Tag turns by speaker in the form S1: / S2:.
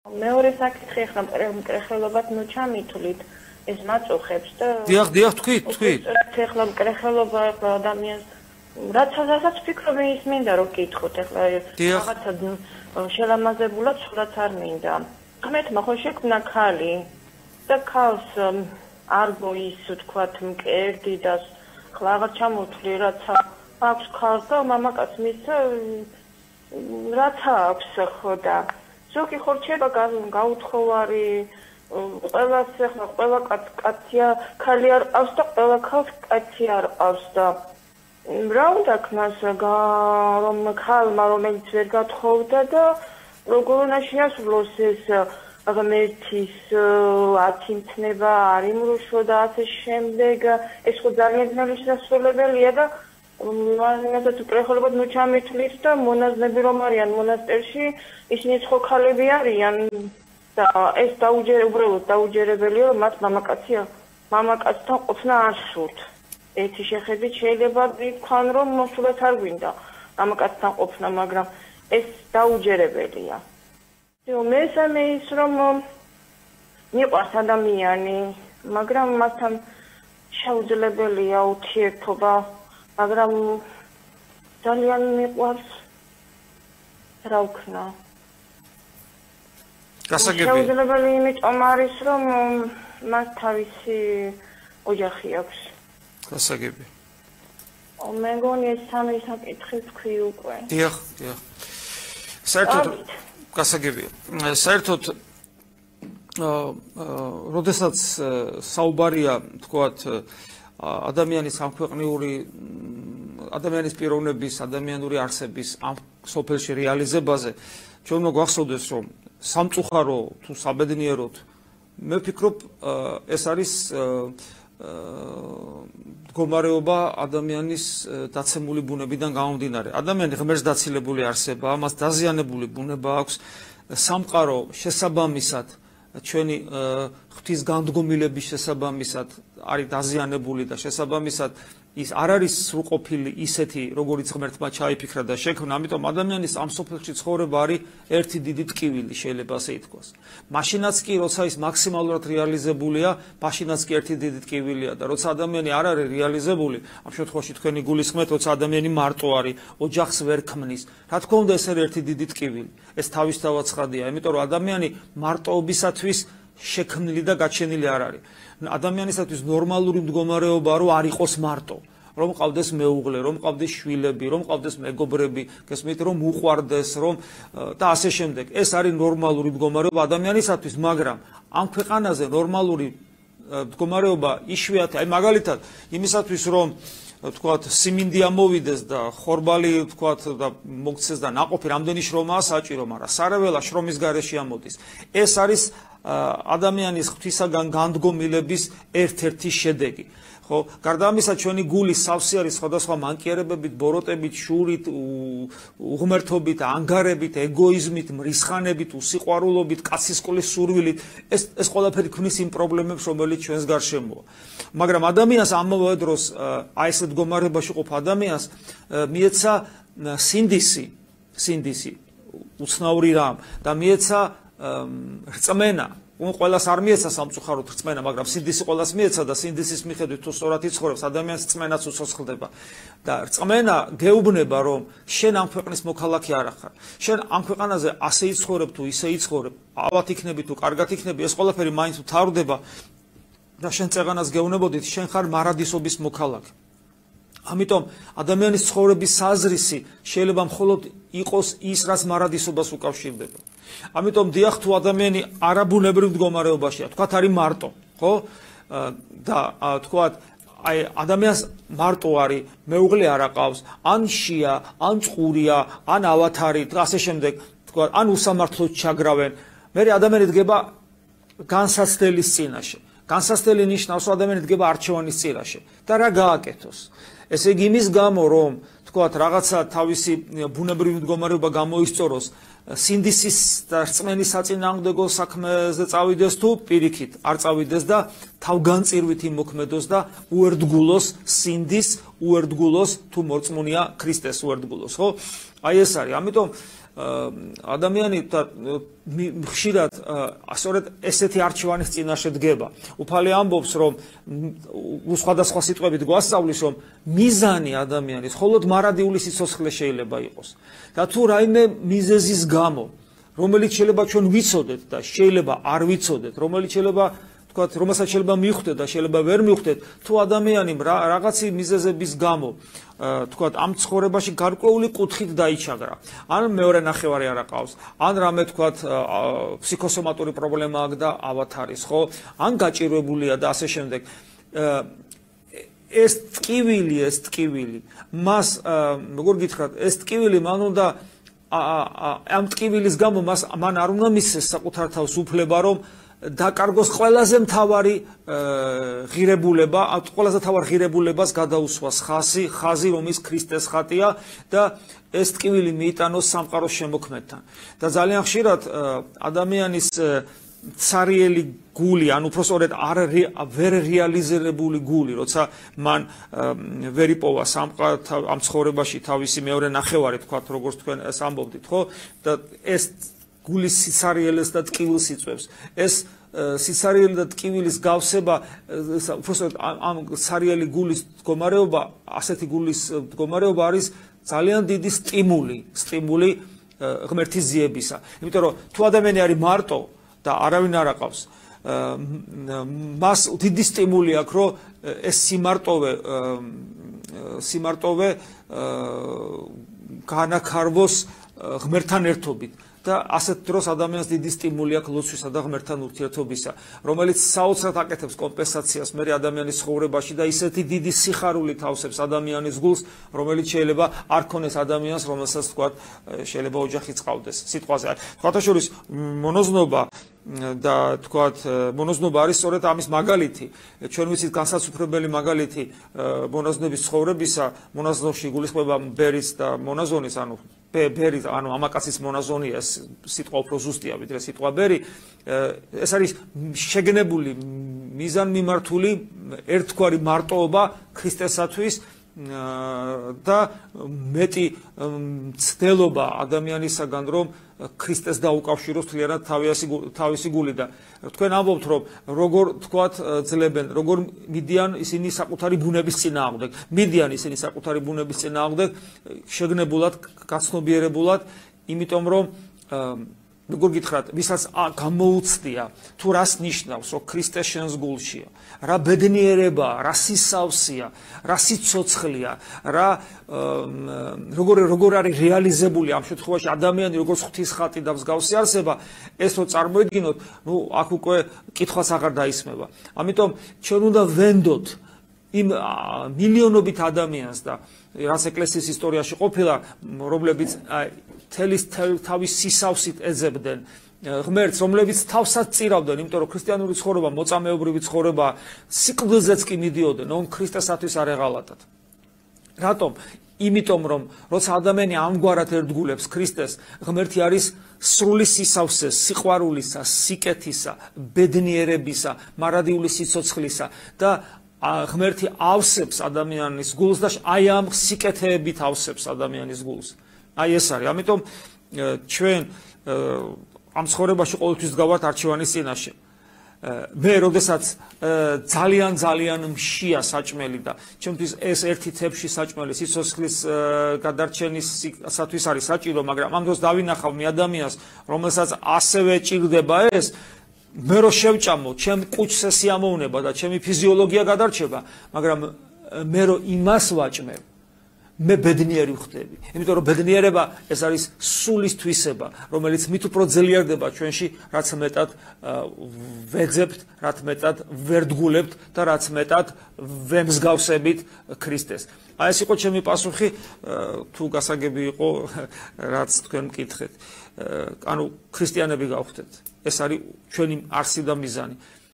S1: მეორე საკითხი ახლა მკრეხელობად ნუ ჩამითვლით ეს მაწუხებს და
S2: დიახ, თქვით.
S1: ახლა მკრეხელობა ახლა ადამიანს რასაც ფიქრობ ის მინდა რომ გითხოთ ახლა რაღაცა შელამაზებულად სულაც არ მინდა. ღმერთმა ხო შექმნა ქალი და ქალს არ გოის თქვათ მკერდი და ახლა აღარ ჩამოთვლი რაცა აქვს ქალს და მამაკაც მისცა რაცა აქვს ხო და ზოგი ხო რჩება გაუთხოვარი ყველას ახლა ყველა კაცია ქალი არ ყავს და ყველა ქალს კაცი არ ყავს და რა უნდა ქნას რომ ქალმა რომელიც ვერ გათხოვდა და როგორ უნდა შეასრულოს ეს ღმერთის აცინცნება არ იმრუშო და ასე შემდეგ ეს ხო ძალიან ძნელი შესაძლებელია და მაგალითად უპრეხელობად ნუ ჩამითვლით და მონაზნები რომ არიან მონასტერში ისინი ხო ქალები არიან და ეს უბრალოდ დაუჯერებელია რომ მათ მამაკაცთან ყოფნა არ სურთ. ერთი შეხედვით შეიძლება ვთქვან რომ მოსულაც არ გვინდა მამაკაცთან ყოფნა, მაგრამ ეს დაუჯერებელია. მესამე ის რომ მიყვარს ადამიანი, მაგრამ მასთან შეუძლებელია ურთიერთობა, მაგრამ ძალიან მიყვარს რა ვქნა.
S2: გასაგები.
S1: შეუძლებელი იმიტომ არის რომ მას თავისი ოჯახი აქვს.
S2: გასაგები.
S1: მე მგონი ეს სამი საკითხი თქვი უკვე.
S2: დიახ. საერთოდ გასაგებია. საერთოდ როდესაც საუბარია თქვათ ადამიანის სამქვეყნიური ადამიანის პიროვნების, ადამიანური არსების ამ სოფელში რეალიზებაზე ჩვენ უნდა გვახსოვდეს რომ სამწუხარო თუ საბედნიეროდ მე ვფიქრობ ეს არის მდგომარეობა ადამიანის დაცემული ბუნებიდან გამომდინარე. ადამიანი ღმერთს დაცილებული არსებაა, მას დაზიანებული ბუნება აქვს, სამყარო შესაბამისად ჩვენი ღვთის განდგომილების შესაბამისად არის დაზიანებული და შესაბამისად ის არ არის სრულყოფილი ისეთი, როგორიც ღმერთმა ჩაიფიქრა და შექმნა, ამიტომ ადამიანის ამ სოფელში ცხოვრება არის ერთი დიდი ტკივილი, შეიძლება ასე ითქვას. მაშინაც კი, როცა ის მაქსიმალურად რეალიზებულია, მაშინაც კი ერთი დიდი ტკივილია და როცა ადამიანი არ არის რეალიზებული, ამ შემთხვევაში თქვენი გულისხმეთ, როცა ადამიანი მარტო არის, ოჯახს ვერ ქმნის, რა თქმა უნდა, ეს არის ერთი დიდი ტკივილი. ეს თავისთავად ცხადია, იმიტომ რომ ადამიანი მარტოობისათვის შექმნილი და გაჩენილი არ არის. ადამიანისათვის ნორმალური მდგომარეობაა რომ არ იყოს მარტო, რომ ყავდეს მეუღლე, რომ ყავდეს შვილები, რომ ყავდეს მეგობრები, გესმით, რომ უყვარდეს, რომ და ასე შემდეგ. ეს არის ნორმალური მდგომარეობა ადამიანისათვის, მაგრამ ამ ქვეყანაზე ნორმალური მდგომარეობა იშვიათია. აი მაგალითად, იმისათვის რომ თქვათ სიმინდი ამოვიდეს და ხორბალი თქვათ და მოგცეს და ნაყოფი რამდენი შრომაა საჭირო, მაგრამ სარეველა შრომის გარეშე ამოდის. ეს არის ადამიანის ღვთისაგან განდგომილების ერთ-ერთი შედეგი. ხო, გარდა ამისა ჩვენი გული სავსე არის სხვადასხვა მანკიერებებით, ბოროტებით, შურით, უღმერთობით, ანგარებით, ეგოიზმით, მრისხანებით, უსიყვარულობით, კაცისყოლის სურვილით. ეს ყველაფერი ქმნის იმ პრობლემებს, რომელიც ჩვენს გარშემოა. მაგრამ ადამიანს ამავე დროს აი ესეთ მდგომარეობაში ყოფ ადამიანს მიეცა სინდისი, უცნაური რამ და მიეცა რწმენა. ყველას არ მიეცა სამწუხაროდ რწმენა, მაგრამ სინდისი ყველას მიეცა და სინდისის მიხედვით თუ სწორად იცხოვრებს, ადამიანს რწმენაც უცოცხლდება. და რწმენა გეუბნება, რომ შენ ამ ქვეყნის მოქალაქე არ ხარ. შენ ამ ქვეყანაზე ასე იცხოვრებ თუ ისე იცხოვრებ, ავად იქნები თუ კარგად იქნები, ეს ყველაფერი მაინც ვითარდება და შენ წეღანას გეუბნებოდით, შენ ხარ მარადისობის მოქალაქე. ამიტომ ადამიანის ცხოვრების საზრისი შეიძლება მხოლოდ იყოს ის, რაც მარადისობას უკავშირდება. ამიტომ დიახ, თუ ადამიანი არაბუნებრივ მდგომარეობაშია, თქვათ არის მარტო, ხო? და თქვათ აი ადამიანს მარტო არის, მეუღლე არ აყავს, ან შია, ან წყურია, ან ავათარი და ასე შემდეგ, თქვათ, ან უსამართლოდ ჩაგრავენ. მე ადამიანი დგება განსაცდელის წინაშე. განსაცდელი ნიშნავს, რომ ადამიანი დგება არჩევანის წინაშე და რა გააკეთოს? ესე იგი იმის გამო, რომ თქვათ რაღაცა თავისი ბუნებრივი მდგომარეობა გამოისწოროს, სინდისის და რწმენის საწინააღმდეგო საქმეზე წავიდეს თუ პირიქით არ წავიდეს და თავგანწირვით იმოქმედოს და უერთგულოს სინდის, უერთგულოს თუ მორწმუნეა ქრისტეს უერთგულოს, ხო? აი ეს არის. ამიტომ ადამიანი ხშირად სწორედ ესეთი არჩევანის წინაშე დგება. უფალი ამბობს, რომ სხვადასხვა სიტყვებით გვასწავლის, რომ მიზანი ადამიანის მხოლოდ მარადიული სიცოცხლე შეიძლება იყოს. და თუ რაიმე მიზეზის გამო, რომელიც შეიძლება ჩვენ ვიცოდეთ და შეიძლება არ ვიცოდეთ, რომელიც შეიძლება რომელსაც შეიძლება მივხვდეთ და შეიძლება ვერ მივხვდეთ, თუ ადამიანი რაღაცი მიზეზების გამო ამ ცხოვრებაში გარკვეული კუთხით დაიჩაგრა. ან მეორე ნახევარი არ აყავს, ან რამე ფსიქოსომატური პრობლემა აქვს და ავათ არის, ხო? ან გაჭირვებულია და ასე შემდეგ. ეს ტკივილი, მას როგორ გითხრათ, ეს ტკივილი მან უნდა ამ ტკივილის გამო მან არ უნდა მისცეს საკუთარ თავს უფლება, რომ დაკარგოს ყველაზე მთავარი ღირებულება, ყველაზე მთავარ ღირებულებას გადაუსვას ხაზი, რომელიც ქრისტეს ხატია და ეს ტკივილი მიიტანოს სამყაროს შემოქმედთან. და ძალიან ხშირად ადამიანის ცარიელი გული, ან უпроსტოდ ვერ რეალიზირებული გული, როცა მან ვერ იპოვა ამ ცხოვრებაში თავისი მეორე ნახევარი, თქვათ, როგორც თქვენ ეს ამბობდით, ხო? და ეს გულის სიცარიელეს და ტკივილს იწვევს. ეს სიცარიელი და ტკივილის გავსება, უბრალოდ ამ ცარიელი გულის მდგომარეობა, ასეთი გულის მდგომარეობა არის ძალიან დიდი სტიმული ღმერთის ძიებისა. იმიტომ რომ თუ ადამიანი არის მარტო და არავინ არ აყავს, მას დიდი სტიმული აქვს, რომ ეს სიმარტოვე განახარვოს ღმერთთან ერთობით. და ასეთ დროს ადამიანს დიდი სტიმული აქვს ლოცვისა და ღმერთთან ურთიერთობისა, რომელიც საოცრად აკეთებს კომპენსაციას მე ადამიანის ცხოვრებაში და ისეთი დიდი სიხარულით ავსებს ადამიანის გულს, რომელიც შეიძლება არ ქონდეს ადამიანს, რომელსაც თქვა შეიძლება ოჯახი წყავდეს. სიტყვაზე თქვათა შორის მონოზნობა და თქვათ მონოზნობა არის სწორედ ამის მაგალითი. ჩვენ ვიცით განსაცვიფრებელი მაგალითი მონაზვნების ცხოვრებისა, მონაზვნში გულისხმება ბერის და მონაზონის, ბერი, ამაკაცის მონაზონია, სიტყვა უფრო ზუსტია ვიდრე სიტყვა ბერი. ეს არის შეგნებული მიზანმიმართული ერთგვარი მარტოობა ქრისტესათვის და მეტი მცდელობა ადამიანისაგან, რომ ქრისტეს დაუკავშიროს თლიანად თავისი გული. და თქვენ ამბობთ, რომ როგორ თქვათ ძლებენ, როგორ მიდიან ისინი საკუთარი ბუნების წინააღმდეგ. შეგნებულად, გაცნობიერებულად, იმიტომ რომ როგორ გითხრათ, ვისაც გამოუცდია თუ რას ნიშნავს, რომ ქრისტე შენს გულშია, რა ბედნიერებაა, რა სისავსეა, რა სიცოცხლეა, როგორ არის რეალიზებული ამ შემთხვევაში ადამიანი, როგორც ღვთის ხატი და მსგავსი არსება, ეს რო წარმოიდგინოთ, აქ უკვე კითხვაც აღარ დაისმება. ამიტომ ჩვენ უნდა ვენდოთ იმ მილიონობით ადამიანს და რაც ეკლესიის ისტორიაში ყოფილა, რომლებიც თავის სისავსით ეძებდნენ ღმერთს, რომლებიც თავსაც წირავდნენ, იმიტომ რომ ქრისტიანული ცხოვრება, მოწამეობრივი ცხოვრება, სიკვდილზეც კი მიდიოდნენ, ქრისტესათვის არ ეღალატათ. რატომ? იმიტომ რომ როცა ადამიანი ამგვარად ერთგულებს ქრისტეს, ღმერთი არის სრული სისავსეს, სიყვარულისა, სიკეთისა, ბედნიერებისა, მარადიული სიცოცხლისა და ღმერთი ავსებს ადამიანის გულს და აი ამ სიკეთეებით ავსებს ადამიანის გულს. აი ეს არის. ამიტომ ჩვენ ამ ცხოვრებაში ყოველთვის გავართ არჩევანის წინაშე. მე როდესაც ძალიან მშია საჭმელი და ჩემთვის ეს ერთი თებში საჭმელი სიცოცხლის გადარჩენისათვის არის საჭირო, მაგრამ ამ დროს დავინახავ მე ადამიანს, რომელსაც ასევე ჭირდება ეს, მე რო შევჭამო, ჩემ კუჭს სიამოვნება და ჩემი ფიზიოლოგია გადარჩება, მაგრამ მე რო იმას ვაჭმევ, მე ბედნიერი ვხდები. იმიტომ რომ ბედნიერება ეს არის სულის თვისება, რომელიც მით უფრო ძლიერდება ჩვენში, რაც მეტად ვეძებთ, რაც მეტად ვერდგულებთ და რაც მეტად ვემსგავსებით ქრისტეს. აი ეს იყო ჩემი პასუხი, თუ გასაგები იყო, რაც თქვენ მკითხეთ. ანუ ქრისტიანები გავხდეთ. ეს არის ჩვენი არსი და მიზანი.